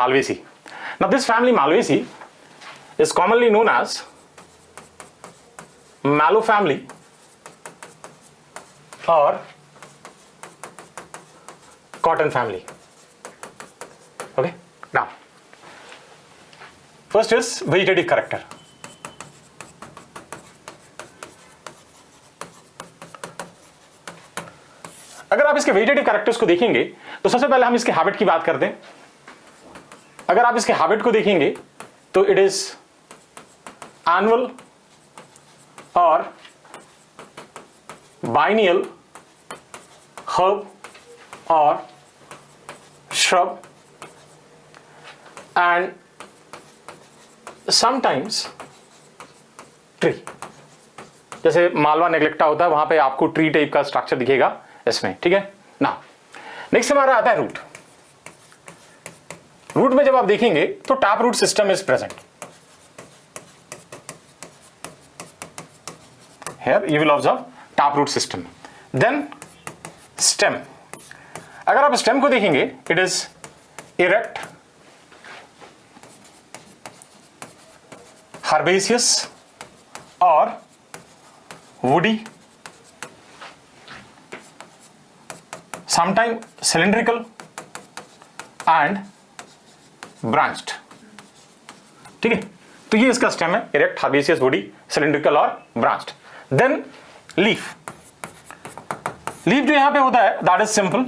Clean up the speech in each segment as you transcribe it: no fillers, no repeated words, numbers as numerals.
Malvaceae. Now this family Malvaceae is commonly known as Mallow family or cotton family. Okay, now first is vegetative character. अगर आप इसके vegetative characters को देखेंगे तो सबसे पहले हम इसके हैबिट की बात करते हैं। अगर आप इसके हैबिट को देखेंगे तो इट इज एनुअल और बाइनियल हर्ब और श्रब एंड समटाइम्स ट्री। जैसे मालवा नेग्लेक्टा होता है वहां पे आपको ट्री टाइप का स्ट्रक्चर दिखेगा इसमें, ठीक है ना। नेक्स्ट हमारा आता है रूट। रूट में जब आप देखेंगे तो tap root system is present. Here you will observe tap root system. Then stem. अगर आप स्टेम को देखेंगे इट इज इरेक्ट, हर्बेसियस और woody, sometime cylindrical and branched, ठीक है। तो ये इसका स्टेम है, इरेक्ट, हर्बेसियस, वुडी, सिलिंड्रिकल और ब्रांच्ड। Then leaf. लीफ जो यहां पे होता है दैट इज सिंपल,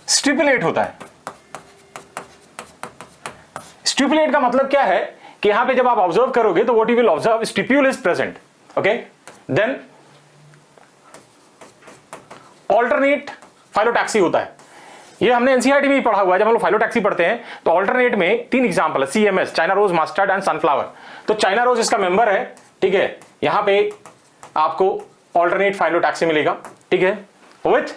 स्टिपुलेट होता है। स्टिपुलेट का मतलब क्या है कि यहां पे जब आप ऑब्जर्व करोगे तो what you will observe, stipule is present. Okay, then alternate phyllotaxy होता है। ये हमने एनसीईआरटी में ही पढ़ा हुआ है। जब हम लोग फाइलोटैक्सी पढ़ते हैं तो ऑल्टरनेट में 3 एग्जांपल है, CMS, China rose, mustard and sunflower. तो चाइना रोज इसका मेंबर है, ठीक है। यहां पे आपको ऑल्टरनेट फाइलोटैक्सी मिलेगा, ठीक है, विथ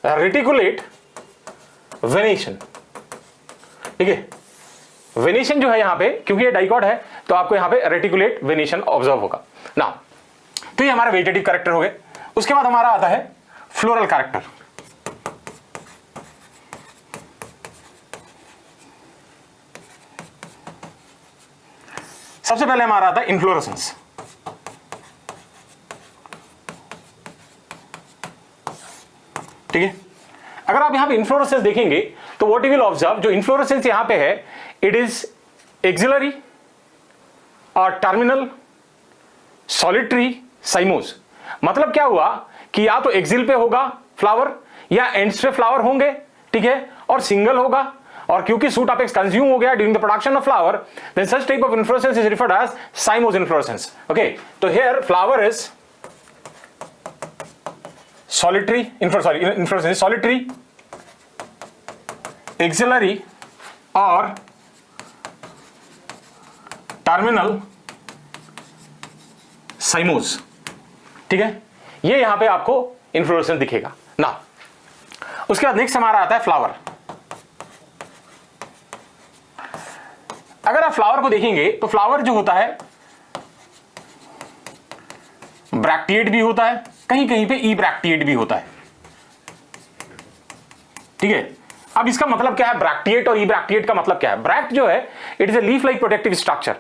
रेटिकुलेट वेनेशन, ठीक है। वेनेशन जो है यहां पे, क्योंकि ये डाइकॉट है तो आपको यहां पे रेटिकुलेट वेनेशन ऑब्जर्व होगा ना। तो ये हमारा वेजिटेटिव कैरेक्टर हो गए। उसके बाद हमारा आता है फ्लोरल कैरेक्टर। सबसे पहले हमारा आता है इन्फ्लोरेसेंस। ठीक है, अगर आप यहां पे इन्फ्लोरेसेंस देखेंगे तो व्हाट यू विल ऑब्जर्व, जो इन्फ्लोरेसेंस यहां पे है इट इज एक्सिलरी और टर्मिनल, सॉलिटरी, साइमोस। मतलब क्या हुआ कि या तो एक्सिल पे होगा फ्लावर या एंड्स पे फ्लावर होंगे, ठीक है, और सिंगल होगा। और क्योंकि सूट अपेक्स कंज्यूम हो गया during the production of flower, then such type of inflorescence is referred as cymose inflorescence. Okay, तो here flower is solitary, inflorescence solitary, axillary और टर्मिनल साइमोस, ठीक है। ये यहां पे आपको इन्फ्लोरेसेंस दिखेगा ना। उसके बाद नेक्स्ट हमारा आता है फ्लावर। अगर आप फ्लावर को देखेंगे तो फ्लावर जो होता है ब्रैक्टिएट भी होता है, कहीं कहीं पे ई ब्रैक्टिएट भी होता है, ठीक है। अब इसका मतलब क्या है, ब्रैक्टिएट और ई ब्रैक्टिएट का मतलब क्या है। ब्रैक्ट जो है it is a leaf like protective structure.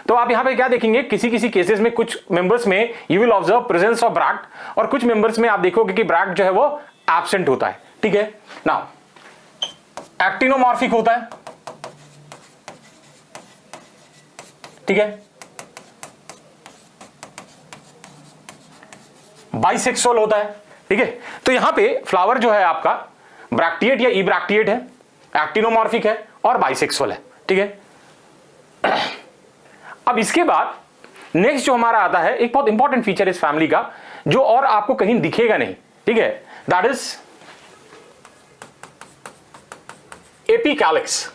तो आप यहां पे क्या देखेंगे, किसी किसी केसेस में कुछ मेंबर्स में you will observe presence of bract और कुछ मेंबर्स में आप देखोगे कि ब्रैक्ट जो है वो एब्सेंट होता है, ठीक है। नाउ एक्टिनोमॉर्फिक होता है, ठीक है, बाइसेक्सुअल होता है, ठीक है। तो यहां पे फ्लावर जो है आपका ब्रैक्टिएट या ई ब्रैक्टिएट है, एक्टिनोमॉर्फिक है और बाइसेक्सुअल है, ठीक है। अब इसके बाद नेक्स्ट जो हमारा आता है, एक बहुत इंपॉर्टेंट फीचर इस फैमिली का जो और आपको कहीं दिखेगा नहीं, ठीक है, दैट इज एपिकैलिक्स,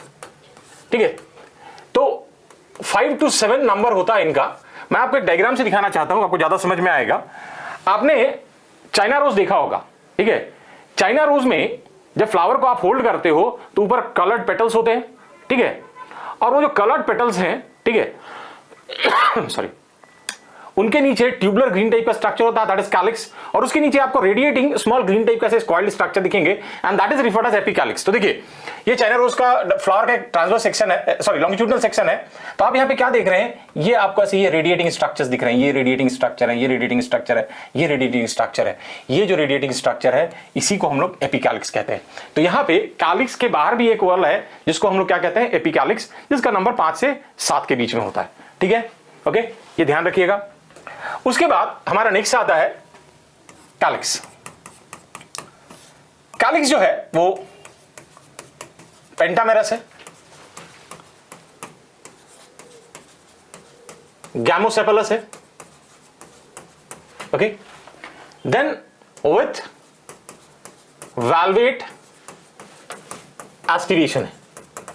ठीक है। तो 5 to 7 नंबर होता है इनका। मैं आपको एक डायग्राम से दिखाना चाहता हूं, आपको ज्यादा समझ में आएगा। आपने चाइना रोज देखा होगा, ठीक है। चाइना रोज में जब फ्लावर को आप होल्ड करते हो तो ऊपर कलर्ड पेटल्स होते हैं, ठीक है, और वो जो कलर्ड पेटल्स हैं, ठीक है, सॉरी, उनके नीचे ट्यूबुलर ग्रीन टाइप का स्ट्रक्चर होता है, दैट इज कैलिक्स, और उसके नीचे आपको रेडिएटिंग स्मॉल ग्रीन टाइप का ऐसे स्क्वायर्ड स्ट्रक्चर दिखेंगे and that is referred as epicalyx. तो देखिए ये चाइना रोज का फ्लावर का एक ट्रांसवर्स सेक्शन है, सॉरी लॉन्गिट्यूडनल सेक्शन है। तो आप यहाँ पे क्या देख रहे हैं, ये आपको ऐसे ये रेडिएटिंग स्ट्रक्चर्स दिख रहे हैं, ये रेडिएटिंग स्ट्रक्चर है, ये रेडिएटिंग स्ट्रक्चर है, ये रेडिएटिंग स्ट्रक्चर है। ये जो रेडिएटिंग स्ट्रक्चर है इसी को हम लोग एपिकैलिक्स कहते हैं। तो यहाँ पे कैलिक्स के बाहर भी एक वर्ल है जिसको हम लोग क्या कहते हैं, एपिकैलिक्स, जिसका नंबर 5 से 7 के बीच में होता है। ठीक है, ओके, ये ध्यान रखिएगा। उसके बाद हमारा नेक्स्ट आता है कैलिक्स। कैलिक्स जो है वो पेंटामेरस है, गैमोसेफेलस है, ओके, देन विथ वैल्वेट एस्टिवेशन है।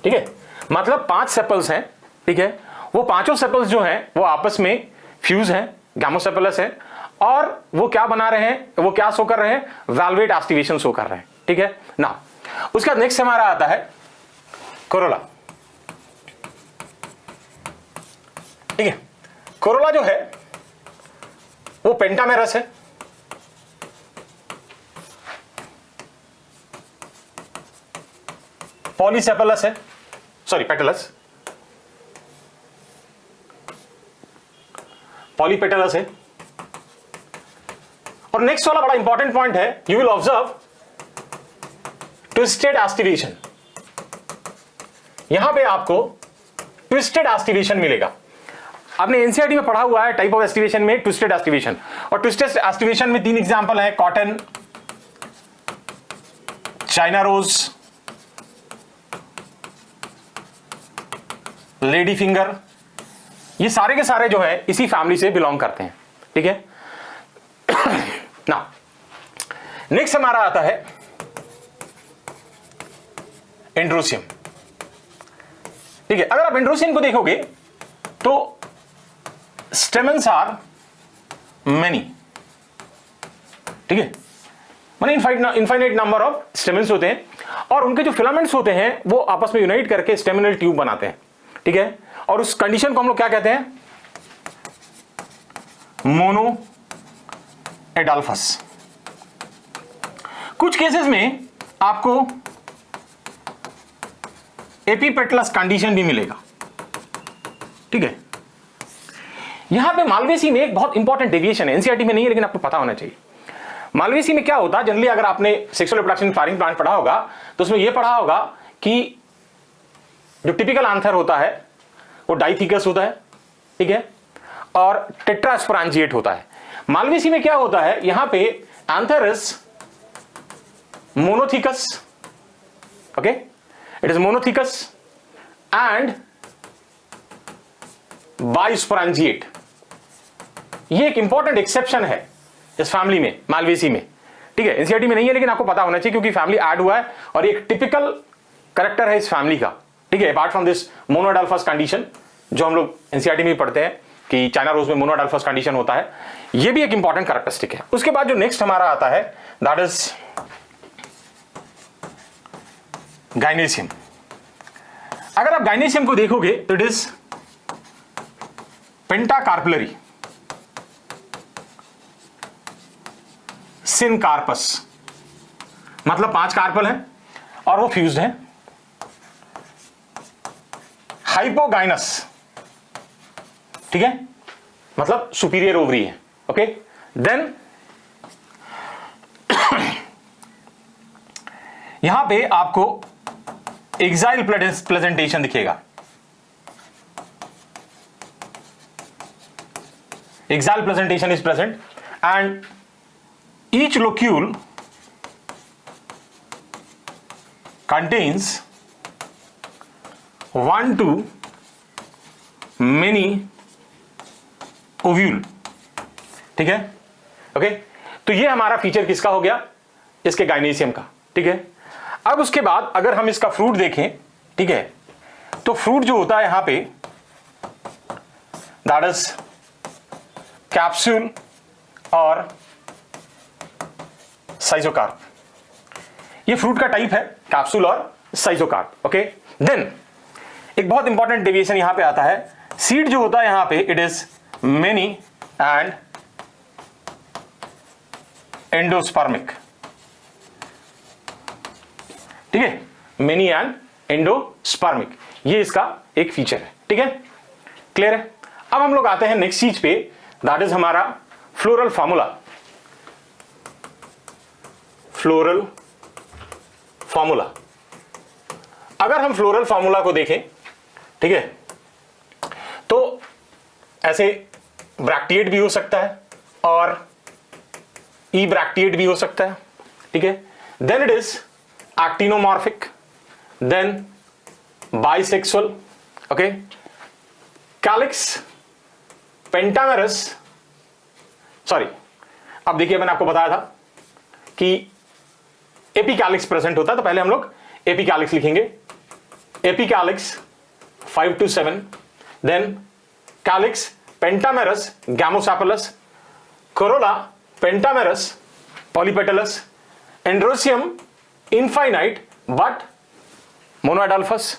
ठीक है, मतलब 5 सेपल्स हैं। ठीक है, वो पांचों सेपल्स जो हैं वो आपस में फ्यूज हैं, गैमोसेफेलस है, और वो क्या बना रहे हैं, वो क्या शो कर रहे हैं, वैल्वेट एस्टिवेशन शो कर रहे हैं। ठीक है ना। उसका नेक्स्ट हमारा आता है कोरोला। ठीक है, कोरोला जो है वो पेंटामेरस है, पॉलीसेफेलस है, सॉरी पेटलस, पॉलीपेटलस है। और नेक्स्ट वाला बड़ा इंपॉर्टेंट पॉइंट है, you will observe twisted aestivation. यहां पे आपको ट्विस्टेड एस्टिवेशन मिलेगा। आपने एनसीईआरटी में पढ़ा हुआ है टाइप ऑफ एस्टिवेशन में ट्विस्टेड एस्टिवेशन, और ट्विस्टेड एस्टिवेशन में 3 एग्जांपल है, cotton, China rose, lady finger. ये सारे के सारे जो है इसी फैमिली से बिलोंग करते हैं। ठीक है ना। नेक्स्ट हमारा आता है एंड्रोसियम। ठीक है, अगर आप एंड्रोसियम को देखोगे तो स्टेमन्स आर मेनी। ठीक है, माने इनफाइनाइट नंबर ऑफ स्टेमन्स होते हैं, और उनके जो फिलामेंट्स होते हैं वो आपस में यूनाइट करके स्टेमिनल ट्यूब बनाते हैं। ठीक है, और उस कंडीशन को हम लोग क्या कहते हैं, मोनो एडाल्फस। कुछ केसेस में आपको एपीपेटलस कंडीशन भी मिलेगा। ठीक है, यहां पे मालवेसी में एक बहुत इंपॉर्टेंट डेविएशन है, एनसीईआरटी में नहीं है लेकिन आपको पता होना चाहिए। मालवेसी में क्या होता है, जनरली अगर आपने सेक्सुअल रिप्रोडक्शन फ्लावरिंग प्लांट पढ़ा होगा तो उसमें यह पढ़ा होगा कि जो टिपिकल आंथर होता है वो डाइथिकस होता है। ठीक है, और टेट्रास्पोरांजिएट होता है। मालवेसी में क्या होता है, यहां पे anthers monothecous, okay, it is monothecous and bisporangiate. ये एक इंपॉर्टेंट एक्सेप्शन है इस फैमिली में, मालवेसी में। ठीक है, एनसीईआरटी में नहीं है लेकिन आपको पता होना चाहिए क्योंकि फैमिली ऐड हुआ है और ये एक टिपिकल कैरेक्टर है इस फैमिली का। ठीक है, अपार्ट फ्रॉम दिस मोनोएडाल्फस कंडीशन जो हम लोग एनसीईआरटी में पढ़ते हैं कि चाइना रोज में मोनोएडाल्फस कंडीशन होता है, ये भी एक इंपॉर्टेंट कैरेक्टरिस्टिक है। उसके बाद जो नेक्स्ट हमारा आता है दैट इज गाइनेसियम। अगर आप गाइनेसियम को देखोगे तो इट इज पेंटाकार्पलरी, सिनकार्पस, मतलब 5 कार्पल हैं और वो फ्यूज्ड हैं। हाइपोगाइनस, ठीक है, मतलब सुपीरियर ओवरी है। ओके, देन यहां पे आपको एक्साइल प्रेजेंटेशन दिखेगा। Axile placentation is present and each locule contains 1 to many ovule। ठीक है, ओके, तो ये हमारा फीचर किसका हो गया, इसके गाइनेसियम का। ठीक है, अब उसके बाद अगर हम इसका फ्रूट देखें, ठीक है, तो फ्रूट जो होता है यहां पे दैट इज कैप्सूल और साइजोकार्प। ये फ्रूट का टाइप है, कैप्सूल और साइजोकार्प। ओके, देन एक बहुत इंपॉर्टेंट डेविएशन यहां पे आता है, सीड जो होता है यहां पे it is many and endospermic, ठीक है, मेनी एंड एंडोस्पर्मिक, ये इसका एक फीचर है, ठीक है, क्लियर है। अब हम लोग आते हैं नेक्स्ट चीज पे, दैट इज हमारा फ्लोरल फॉर्मूला। फ्लोरल फॉर्मूला, अगर हम फ्लोरल फॉर्मूला को देखें, ठीक है, तो ऐसे ब्रैक्टिएट भी हो सकता है और ई ब्रैक्टिएट भी हो सकता है, ठीक है, then it is actinomorphic, then bisexual, okay, calyx pentamerous, sorry, अब देखिए मैंने आपको बताया था कि एपिकैलिक्स प्रेजेंट होता है, तो पहले हम लोग एपिकैलिक्स लिखेंगे, epicalyx 5 to 7, then calyx pentamerous gamosepalous, corolla pentamerous polypetalous, androecium infinite but monadelphous,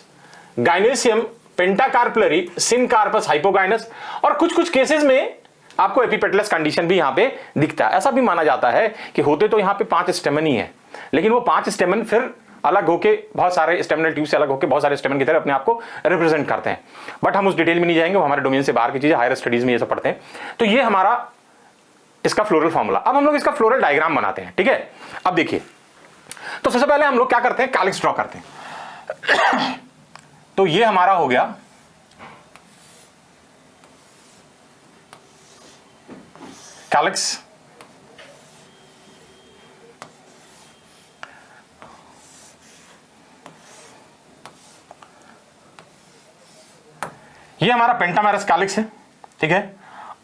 gynoecium pentacarpellary syncarpous hypogynous, और कुछ कुछ केसेस में आपको एपिपेटलस कंडीशन भी यहां पे दिखता है। ऐसा भी माना जाता है कि होते तो यहां पे 5 स्टेमन ही है, लेकिन वो 5 स्टेमन फिर अलग होके बहुत सारे स्टेमिनल ट्यूब से अलग होके बहुत सारे स्टेमन की तरह अपने आप को रिप्रेजेंट करते हैं, बट हम उस डिटेल में नहीं जाएंगे, वो हमारे डोमेन से बाहर की चीज है, हायर स्टडीज में ये सब पढ़ते हैं। तो ये हमारा इसका फ्लोरल फॉर्मूला। अब हम लोग इसका फ्लोरल डायग्राम बनाते हैं, ठीक है। अब देखिए, तो सबसे पहले हम लोग क्या करते हैं, कैलिक्स ड्रॉ करते हैं। तो ये हमारा हो गया कैलिक्स, ये हमारा पेंटामेरस कैलिक्स है, ठीक है,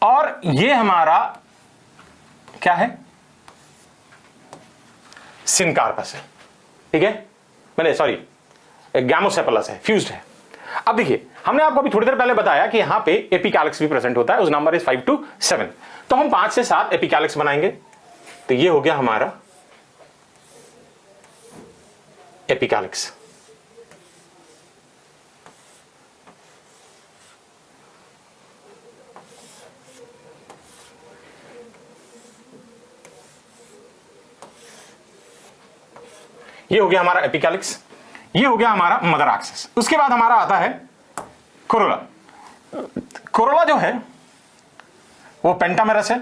और ये हमारा क्या है, सिनकार्पस है, ठीक है, मैंने सॉरी गैमोसेपलस है, फ्यूज्ड है। अब देखिए, हमने आपको अभी थोड़ी देर पहले बताया कि यहां पे एपिकैलिक्स भी प्रेजेंट होता है, उस नंबर इज 5 to 7, तो हम 5 से 7 एपिकैलिक्स बनाएंगे, तो ये हो गया हमारा एपिकैलिक्स। ये हो गया हमारा एपिकैलिक्स, ये हो गया हमारा मदर एक्सिस। उसके बाद हमारा आता है कोरोला। कोरोला जो है वो पेंटामेरस है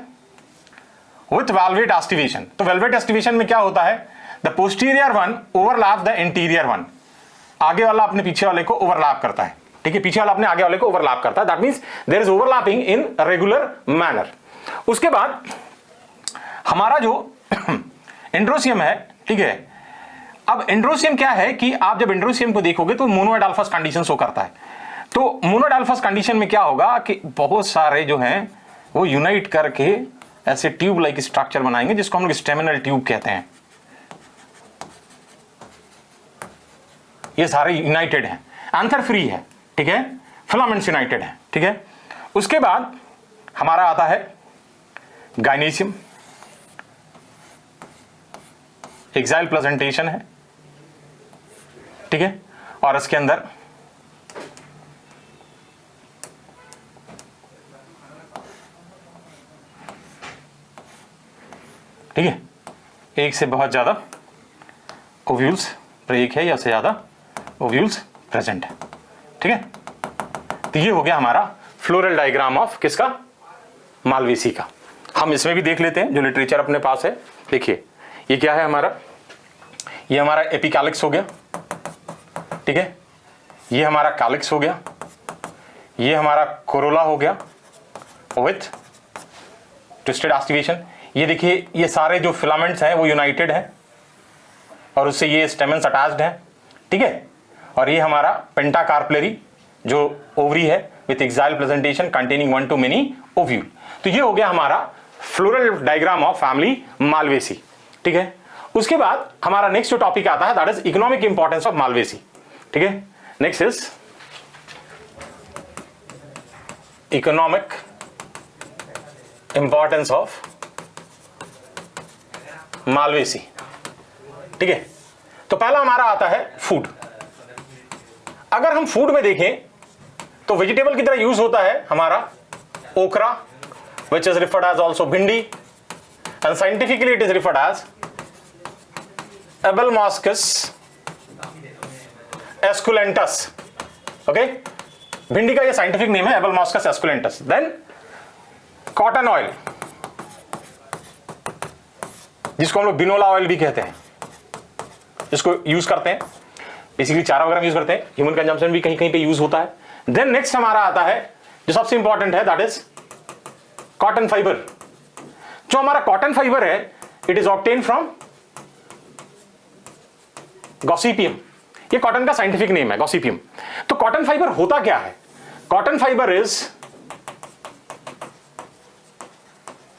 विथ वेलवेट एस्टिवेशन। तो वेलवेट एस्टिवेशन में क्या होता है, the posterior one overlap the interior one, आगे वाला अपने पीछे वाले को ओवरलैप करता है, ठीक है, पीछे वाला अपने आगे वाले को ओवरलैप करता है, that means there is overlapping in regular manner. उसके बाद हमारा जो एंड्रोसियम है, ठीक है, अब एंड्रोसियम क्या है कि आप जब एंड्रोसियम को देखोगे तो मोनोएडाल्फस कंडीशन शो करता है। तो मोनोएडाल्फस कंडीशन में क्या होगा कि बहुत सारे जो हैं वो यूनाइट करके ऐसे ट्यूब लाइक स्ट्रक्चर बनाएंगे, जिसको हम लोग स्टेमिनल ट्यूब कहते हैं। ये सारे यूनाइटेड हैं, एंथर फ्री है, ठीक है, फिलामेंट्स यूनाइटेड है, ठीक है। उसके बाद हमारा आता है गाइनेसियम, एक्साइल प्रेजेंटेशन है, ठीक है, और इसके अंदर ठीक है एक से बहुत ज्यादा ओव्यूल्स, एक है या से ज्यादा ओव्यूल्स प्रेजेंट है, ठीक है। तो ये हो गया हमारा फ्लोरल डायग्राम ऑफ किसका, मालवेसी का। हम इसमें भी देख लेते हैं जो लिटरेचर अपने पास है। देखिए ये क्या है हमारा, ये हमारा एपिकैलिक्स हो गया, ठीक है, ये हमारा कैलिक्स हो गया, ये हमारा कोरोला हो गया विथ ट्विस्टेड एस्टिवेशन। ये देखिए ये सारे जो फिलामेंट्स हैं वो यूनाइटेड हैं और उससे ये स्टेमेंस अटैच्ड हैं, ठीक है। और ये हमारा पेंटाकार्पलरी जो ओवरी है with axile placentation containing 1 to many ovule. तो ये हो गया हमारा floral diagram of family Malvaceae, ठीक है। उसके बाद हमारा नेक्स्ट जो टॉपिक आता है that is economic importance of Malvaceae, ठीक है। Next is economic importance of Malvaceae, ठीक है। तो पहला हमारा आता है फूड। अगर हम फूड में देखें तो वेजिटेबल की तरह यूज होता है हमारा ओकरा which is referred as also bhindi, and scientifically it is referred as Abelmoschus esculentus. Okay, भिंडी का ये साइंटिफिक नेम है Abelmoschus esculentus. Then cotton oil, जिसको हम लोग बिनोला ऑयल भी कहते हैं, इसको यूज करते हैं बेसिकली चारा वगैरह यूज करते हैं, ह्यूमन कंजम्पशन भी कहीं कहीं पे यूज होता है. देन नेक्स्ट हमारा आता है जो सबसे इंपॉर्टेंट है, दैट इज कॉटन फाइबर. जो हमारा कॉटन फाइबर है it is obtain from gossypium. ये कॉटन का साइंटिफिक नेम है गॉसिपियम. तो कॉटन फाइबर होता क्या है? Cotton fibre is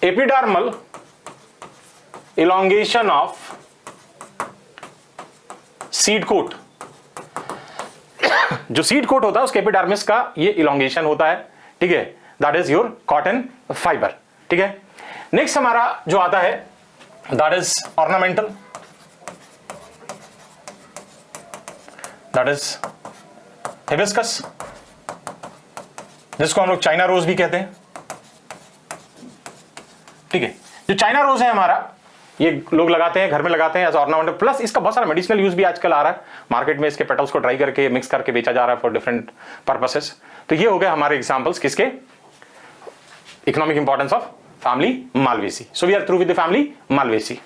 epidermal elongation of seed coat. जो सीड कोट होता है उसके एपिडर्मिस का ये इलोंगेशन होता है. ठीक है, that is your cotton fibre. ठीक है, नेक्स्ट हमारा जो आता है that is ornamental, that is hibiscus, जिसको हम लोग चाइना रोज भी कहते हैं. ठीक है, जो चाइना रोज है हमारा, ये लोग लगाते हैं, घर में लगाते हैं एज ऑर्नामेंटल. प्लस इसका बहुत सारा मेडिसिनल यूज भी आजकल आ रहा है मार्केट में. इसके पेटल्स को ड्राई करके मिक्स करके बेचा जा रहा है फॉर डिफरेंट पर्पसेस. तो ये हो गए हमारे एग्जांपल्स किसके, economic importance of family Malvaceae. So we are through with the family Malvaceae.